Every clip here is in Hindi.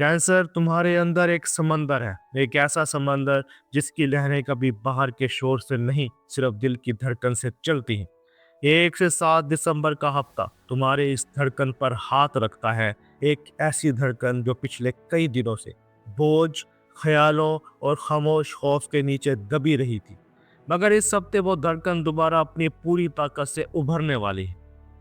कैंसर तुम्हारे अंदर एक समंदर है, एक ऐसा समंदर जिसकी लहरें कभी बाहर के शोर से नहीं, सिर्फ दिल की धड़कन से चलती हैं। 1 से 7 दिसंबर का हफ्ता तुम्हारे इस धड़कन पर हाथ रखता है। एक ऐसी धड़कन जो पिछले कई दिनों से बोझ, ख्यालों और खामोश खौफ के नीचे दबी रही थी। मगर इस हफ्ते वो धड़कन दोबारा अपनी पूरी ताकत से उभरने वाली है।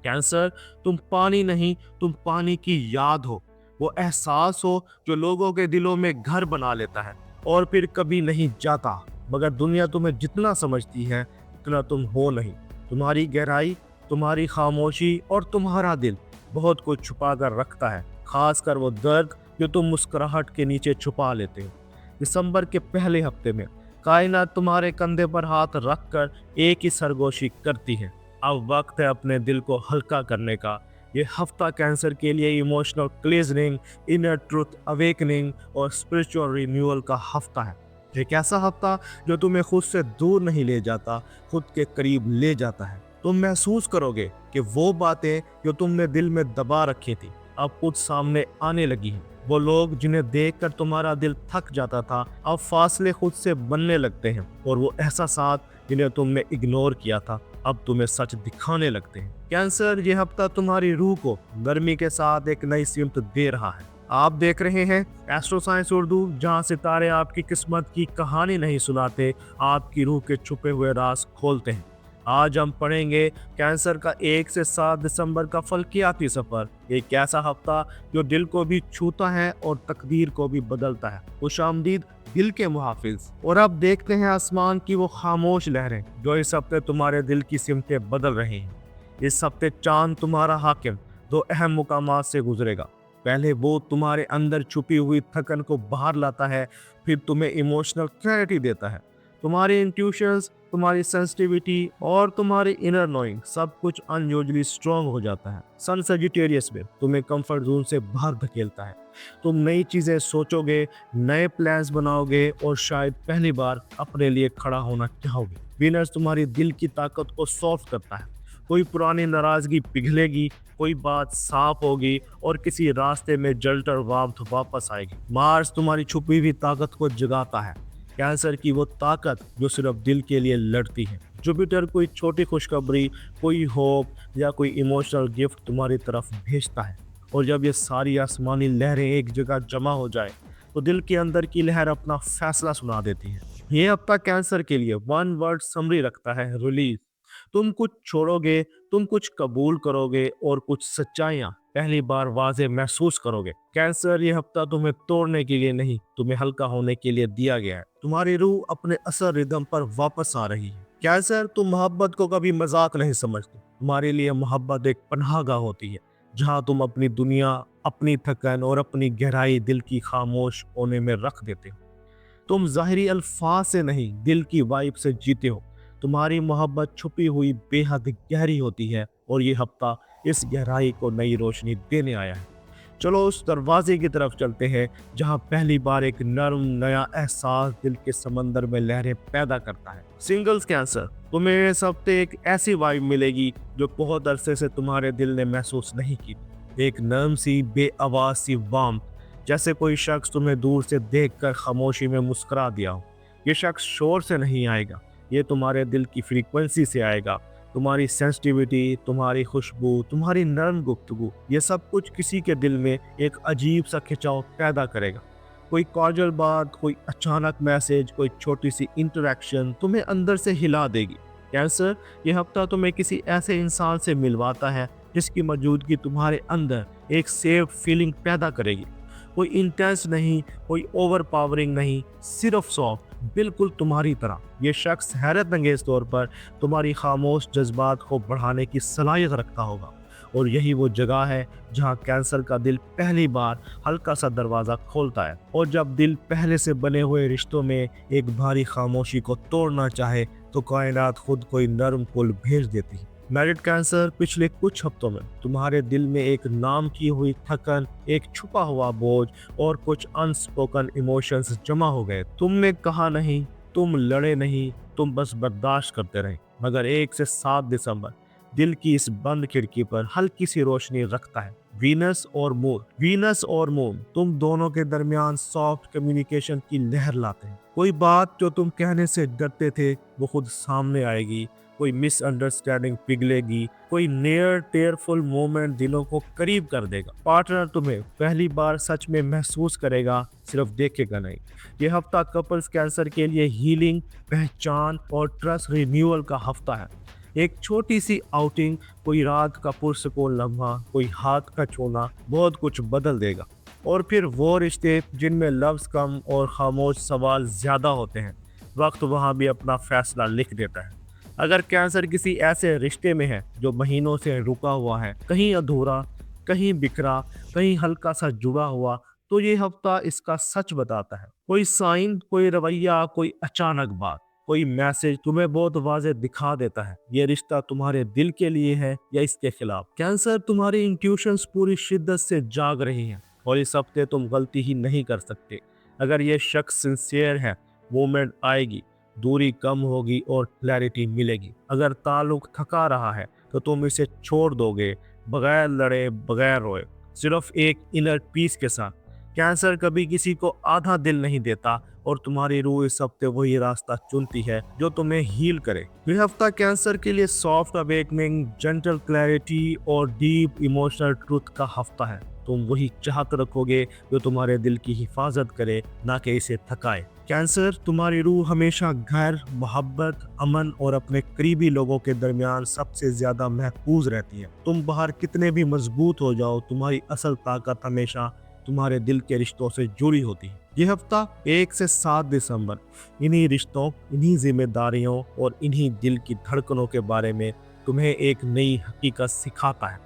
कैंसर, तुम पानी नहीं, तुम पानी की याद हो। वो एहसास हो जो लोगों के दिलों में घर बना लेता है और फिर कभी नहीं जाता। मगर दुनिया तुम्हें जितना समझती है उतना तुम हो नहीं। तुम्हारी गहराई, तुम्हारी खामोशी और तुम्हारा दिल बहुत कुछ छुपा कर रखता है, खासकर वो दर्द जो तुम मुस्कुराहट के नीचे छुपा लेते हो। दिसंबर के पहले हफ्ते में कायनात तुम्हारे कंधे पर हाथ रखकर एक ही सरगोशी करती है। अब वक्त है अपने दिल को हल्का करने का। ये हफ्ता कैंसर के लिए emotional cleansing, inner truth awakening और स्पिरिचुअल रिन्यूअल का हफ्ता है। एक ऐसा हफ्ता जो तुम्हें खुद से दूर नहीं ले जाता, खुद के करीब ले जाता है। तुम महसूस करोगे कि वो बातें जो तुमने दिल में दबा रखी थी अब खुद सामने आने लगी हैं। वो लोग जिन्हें देखकर तुम्हारा दिल थक जाता था अब फासले खुद से बनने लगते हैं, और वो एहसासात जिन्हें तुमने इग्नोर किया था अब तुम्हें सच दिखाने लगते हैं। कैंसर, ये हफ्ता तुम्हारी रूह को गर्मी के साथ एक नई सिमत दे रहा है। आप देख रहे हैं एस्ट्रो साइंस उर्दू, जहां सितारे आपकी किस्मत की कहानी नहीं सुनाते, आपकी रूह के छुपे हुए राज खोलते हैं। आज हम पढ़ेंगे कैंसर का 1 से 7 दिसंबर का फल्कियाती सफर। एक ऐसा हफ्ता जो दिल को भी छूता है और तकदीर को भी बदलता है। खुशामदीद दिल के मुहाफिज। और अब देखते हैं आसमान की वो खामोश लहरें जो इस हफ्ते तुम्हारे दिल की सिमतें बदल रही हैं। इस हफ्ते चांद तुम्हारा हाकिम दो अहम मुकामात से गुजरेगा। पहले वो तुम्हारे अंदर छुपी हुई थकन को बाहर लाता है, फिर तुम्हें इमोशनल क्लैरिटी देता है। तुम्हारी इंट्यूशंस, तुम्हारी सेंसिटिविटी और तुम्हारी इनर नोइंग सब कुछ अनयूजुअली स्ट्रांग हो जाता है। सन सजिटेरियस में तुम्हें कंफर्ट जोन से बाहर धकेलता है। तुम नई चीजें सोचोगे, नए प्लान्स बनाओगे और शायद पहली बार अपने लिए खड़ा होना चाहोगे। विनर्स तुम्हारी दिल की ताकत को सॉफ्ट करता है। कोई पुरानी नाराजगी पिघलेगी, कोई बात साफ होगी और किसी रास्ते में जल्टर वार्मथ वापस आएगी। मार्स तुम्हारी छुपी हुई ताकत को जगाता है। कैंसर की वो ताकत जो सिर्फ दिल के लिए लड़ती है। जुपिटर कोई छोटी खुशखबरी, कोई होप या कोई इमोशनल गिफ्ट तुम्हारी तरफ भेजता है। और जब ये सारी आसमानी लहरें एक जगह जमा हो जाए तो दिल के अंदर की लहर अपना फैसला सुना देती है। ये हफ्ता कैंसर के लिए वन वर्ड समरी रखता है, रिलीज। तुम कुछ छोड़ोगे, तुम कुछ कबूल करोगे और कुछ सच्चाइयां पहली बार वाजे महसूस करोगे। कैंसर, ये हफ्ता तुम्हें तोड़ने के लिए नहीं, तुम्हें हल्का होने के लिए दिया गया है। तुम्हारी रूह अपने असल रिदम पर वापस आ रही है। कैंसर, तुम मोहब्बत को कभी मजाक नहीं समझते। तुम्हारे लिए मोहब्बत एक पनाहगाह होती है जहां तुम अपनी दुनिया, अपनी थकन और अपनी गहराई दिल की खामोश होने में रख देते हो। तुम ज़ाहिरी अल्फाज से नहीं, दिल की वाइब से जीते हो। तुम्हारी मोहब्बत छुपी हुई बेहद गहरी होती है और ये हफ्ता इस गहराई को नई रोशनी देने आया है। चलो उस दरवाजे की तरफ चलते हैं जहां पहली बार एक नर्म नया एहसास दिल के समंदर में लहरें पैदा करता है। सिंगल्स कैंसर, तुम्हें इस हफ्ते एक ऐसी वाइब मिलेगी जो बहुत अरसे से तुम्हारे दिल ने महसूस नहीं की। एक नर्म सी बेआवाज सी वार्मथ, जैसे कोई शख्स तुम्हें दूर से देखकर खामोशी में मुस्कुरा दिया हो। ये शख्स शोर से नहीं आएगा, ये तुम्हारे दिल की फ्रीक्वेंसी से आएगा। तुम्हारी सेंसिटिविटी, तुम्हारी खुशबू, तुम्हारी नरम गुफ्तगू, ये सब कुछ किसी के दिल में एक अजीब सा खिंचाव पैदा करेगा। कोई कॉर्डियल बात, कोई अचानक मैसेज, कोई छोटी सी इंटरेक्शन तुम्हें अंदर से हिला देगी। कैंसर, ये हफ्ता तुम्हें किसी ऐसे इंसान से मिलवाता है जिसकी मौजूदगी तुम्हारे अंदर एक सेफ फीलिंग पैदा करेगी। कोई इंटेंस नहीं, कोई ओवर पावरिंग नहीं, सिर्फ सॉफ्ट, बिल्कुल तुम्हारी तरह। ये शख्स हैरत अंगेज तौर पर तुम्हारी खामोश जज्बात को बढ़ाने की सलाहियत रखता होगा। और यही वो जगह है जहां कैंसर का दिल पहली बार हल्का सा दरवाज़ा खोलता है। और जब दिल पहले से बने हुए रिश्तों में एक भारी खामोशी को तोड़ना चाहे तो कायनात खुद कोई नरम पुल भेज देती है। मैरिड कैंसर, पिछले कुछ हफ्तों में तुम्हारे दिल में एक नाम की हुई थकन, एक छुपा हुआ बोझ और कुछ अनस्पोकन इमोशंस जमा हो गए। तुमने कहा नहीं, तुम लड़े नहीं, तुम बस बर्दाश्त करते रहे। मगर 1 से 7 दिसंबर दिल की इस बंद खिड़की पर हल्की सी रोशनी रखता है। वीनस और मून तुम दोनों के दरमियान सॉफ्ट कम्युनिकेशन की लहर लाते हैं। कोई बात जो तुम कहने से डरते थे वो खुद सामने आएगी, कोई मिसअंडरस्टैंडिंग पिघलेगी, कोई नियर टेयरफुल मोमेंट दिलों को करीब कर देगा। पार्टनर तुम्हें पहली बार सच में महसूस करेगा, सिर्फ देखेगा नहीं। ये हफ्ता कपल्स कैंसर के लिए हीलिंग, पहचान और ट्रस्ट रिन्यूअल का हफ्ता है। एक छोटी सी आउटिंग, कोई रात का पुरसुकून लम्हा, कोई हाथ का छूना बहुत कुछ बदल देगा। और फिर वो रिश्ते जिनमें लफ्ज़ कम और खामोश सवाल ज़्यादा होते हैं, वक्त वहाँ भी अपना फैसला लिख देता है। अगर कैंसर किसी ऐसे रिश्ते में है जो महीनों से रुका हुआ है, कहीं अधूरा, कहीं बिखरा, कहीं हल्का सा जुड़ा हुआ, तो ये हफ्ता इसका सच बताता है। कोई साइन, कोई रवैया, कोई अचानक बात, कोई मैसेज तुम्हें बहुत वाज़ेह दिखा देता है ये रिश्ता तुम्हारे दिल के लिए है या इसके खिलाफ। कैंसर, तुम्हारी इंट्यूशंस पूरी शिद्दत से जाग रही हैं और इस हफ्ते तुम गलती ही नहीं कर सकते। अगर ये शख्स सिंसियर है, मूवमेंट आएगी, दूरी कम होगी और क्लैरिटी मिलेगी। अगर ताल्लुक थका रहा है तो तुम इसे छोड़ दोगे, बगैर लड़े, बगैर रोए, सिर्फ एक इनर पीस के साथ। कैंसर कभी किसी को आधा दिल नहीं देता और तुम्हारी रूह इस हफ्ते वही रास्ता चुनती है जो तुम्हें हील करे। यह हफ्ता कैंसर के लिए सॉफ्ट अवेकनिंग, जेंटल क्लैरिटी और डीप इमोशनल ट्रूथ का हफ्ता है। तुम वही चाहत रखोगे जो तुम्हारे दिल की हिफाजत करे, ना कि इसे थकाए। कैंसर, तुम्हारी रूह हमेशा घर, मोहब्बत, अमन और अपने करीबी लोगों के दरमियान सबसे ज्यादा महफूज रहती है। तुम बाहर कितने भी मजबूत हो जाओ, तुम्हारी असल ताकत हमेशा तुम्हारे दिल के रिश्तों से जुड़ी होती है। यह हफ्ता 1 से 7 दिसंबर इन्हीं रिश्तों, इन्हीं जिम्मेदारियों और इन्हीं दिल की धड़कनों के बारे में तुम्हें एक नई हकीकत सिखाता है।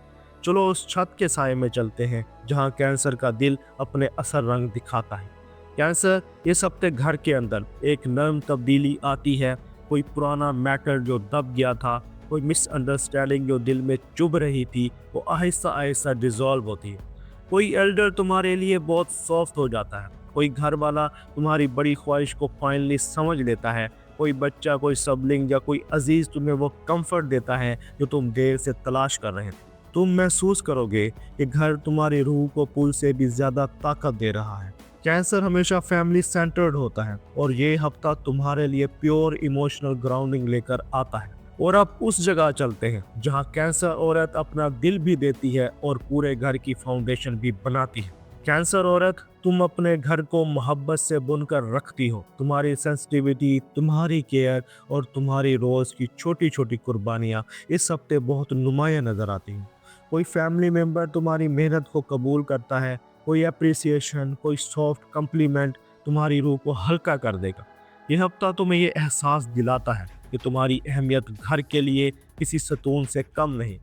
चलो उस छत के साए में चलते हैं जहां कैंसर का दिल अपने असल रंग दिखाता है। कैंसर, इस हफ्ते घर के अंदर एक नर्म तब्दीली आती है। कोई पुराना मैटर जो दब गया था, कोई मिसअंडरस्टैंडिंग जो दिल में चुभ रही थी, वो आहिस्ता आहिस्ता डिसॉल्व होती है। कोई एल्डर तुम्हारे लिए बहुत सॉफ्ट हो जाता है, कोई घर वाला तुम्हारी बड़ी ख्वाहिश को फाइनली समझ लेता है, कोई बच्चा, कोई सबलिंग या कोई अजीज तुम्हें वो कंफर्ट देता है जो तुम देर से तलाश कर रहे थे। तुम महसूस करोगे कि घर तुम्हारी रूह को पुल से भी ज्यादा ताकत दे रहा है। कैंसर हमेशा फैमिली सेंटर्ड होता है और ये हफ्ता तुम्हारे लिए प्योर इमोशनल ग्राउंडिंग लेकर आता है। और अब उस जगह चलते हैं जहां कैंसर औरत अपना दिल भी देती है और पूरे घर की फाउंडेशन भी बनाती है। कैंसर औरत, तुम अपने घर को मोहब्बत से बुनकर रखती हो। तुम्हारी सेंसिटिविटी, तुम्हारी केयर और तुम्हारी रोज की छोटी छोटी कुर्बानियां इस हफ्ते बहुत नुमाया नजर आती हैं। कोई फैमिली मेंबर तुम्हारी मेहनत को कबूल करता है, कोई अप्रिसिएशन, कोई सॉफ्ट कम्प्लीमेंट तुम्हारी रूह को हल्का कर देगा। यह हफ्ता तुम्हें ये एहसास दिलाता है कि तुम्हारी अहमियत घर के लिए किसी सतून से कम नहीं।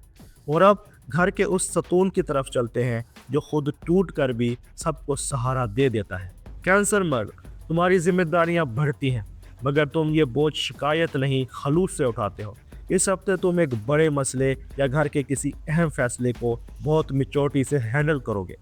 और अब घर के उस सतून की तरफ चलते हैं जो खुद टूट कर भी सबको सहारा दे देता है। कैंसर मर्द, तुम्हारी जिम्मेदारियां बढ़ती हैं, मगर तुम ये बोझ शिकायत नहीं, खलूस से उठाते हो। इस हफ्ते तुम एक बड़े मसले या घर के किसी अहम फैसले को बहुत मैच्योरिटी से हैंडल करोगे।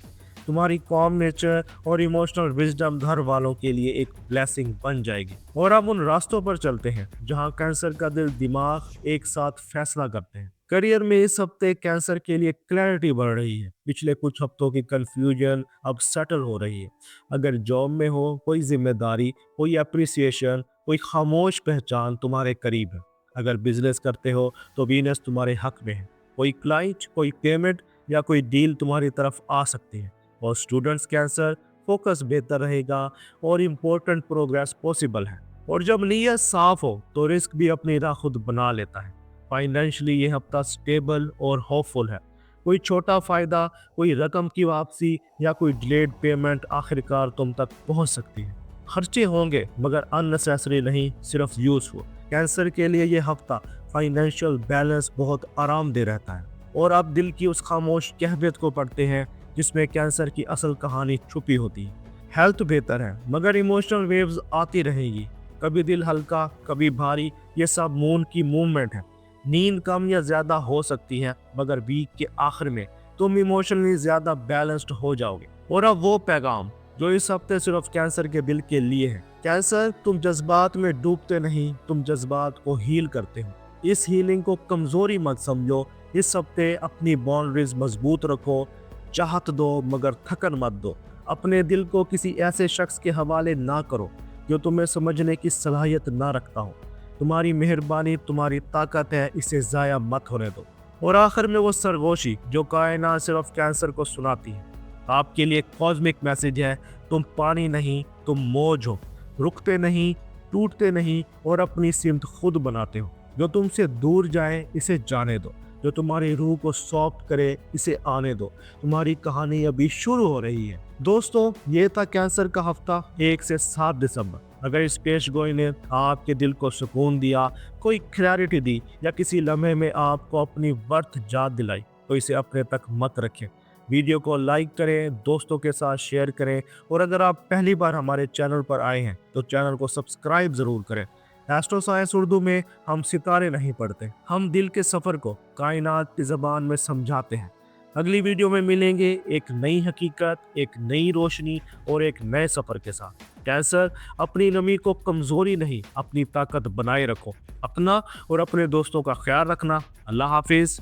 तुम्हारी कॉम नेचर और इमोशनल विजडम घर वालों के लिए एक ब्लेसिंग बन जाएगी। और अब उन रास्तों पर चलते हैं जहां कैंसर का दिल, दिमाग एक साथ फैसला करते हैं। करियर में इस हफ्ते कैंसर के लिए क्लैरिटी बढ़ रही है। पिछले कुछ हफ्तों की कंफ्यूजन अब सेटल हो रही है। अगर जॉब में हो, कोई जिम्मेदारी, कोई अप्रिसिएशन, कोई खामोश पहचान तुम्हारे करीब है। अगर बिजनेस करते हो तो वीनस तुम्हारे हक में है। कोई क्लाइंट, कोई पेमेंट या कोई डील तुम्हारी तरफ आ सकती है। और स्टूडेंट्स कैंसर, फोकस बेहतर रहेगा और इम्पोर्टेंट प्रोग्रेस पॉसिबल है। और जब नीयत साफ हो तो रिस्क भी अपनी राह खुद बना लेता है। फाइनेंशियली ये हफ्ता स्टेबल और होपफुल है। कोई छोटा फायदा, कोई रकम की वापसी या कोई डिलेड पेमेंट आखिरकार तुम तक पहुंच सकती है। खर्चे होंगे मगर अननेसेसरी नहीं, सिर्फ यूजफुल। कैंसर के लिए ये हफ्ता फाइनेंशियल बैलेंस बहुत आरामदेह रहता है। और अब दिल की उस खामोश कहवत को पढ़ते हैं जिसमें कैंसर की असल कहानी छुपी होती है। हेल्थ बेहतर है मगर इमोशनल वेव्स आती रहेगी, कभी दिल हल्का, कभी भारी। ये सब मून की मूवमेंट है। नींद कम या ज्यादा हो सकती है मगर वीक के आखिर में तुम इमोशनली ज्यादा बैलेंस्ड हो जाओगे। और अब वो पैगाम जो इस हफ्ते सिर्फ कैंसर के दिल के लिए है। कैंसर, तुम जज्बात में डूबते नहीं, तुम जज्बात को हील करते हो। इस हीलिंग को कमजोरी मत समझो। इस हफ्ते अपनी बाउंड्रीज मजबूत रखो, चाहत दो मगर थकन मत दो। अपने दिल को किसी ऐसे शख्स के हवाले ना करो जो तुम्हें समझने की सलाहियत ना रखता हो। तुम्हारी मेहरबानी तुम्हारी ताकत है, इसे ज़ाया मत होने दो। और आखिर में वो सरगोशी जो कायनात सिर्फ कैंसर को सुनाती है, आपके लिए कॉस्मिक मैसेज है। तुम पानी नहीं, तुम मौज हो, रुकते नहीं, टूटते नहीं और अपनी सिमत खुद बनाते हो। जो तुमसे दूर जाए इसे जाने दो, जो तुम्हारी रूह को सॉफ्ट करे इसे आने दो। तुम्हारी कहानी अभी शुरू हो रही है। दोस्तों, ये था कैंसर का हफ्ता 1 से 7 दिसंबर। अगर इस पेश गोई ने आपके दिल को सुकून दिया, कोई क्लैरिटी दी या किसी लम्हे में आपको अपनी वर्थ याद दिलाई, तो इसे अपने तक मत रखें। वीडियो को लाइक करें, दोस्तों के साथ शेयर करें और अगर आप पहली बार हमारे चैनल पर आए हैं तो चैनल को सब्सक्राइब ज़रूर करें। एस्ट्रो साइंस उर्दू में हम सितारे नहीं पढ़ते, हम दिल के सफ़र को कायनात की ज़बान में समझाते हैं। अगली वीडियो में मिलेंगे एक नई हकीकत, एक नई रोशनी और एक नए सफ़र के साथ। कैंसर, अपनी नमी को कमज़ोरी नहीं, अपनी ताकत बनाए रखो। अपना और अपने दोस्तों का ख्याल रखना। अल्लाह हाफिज़।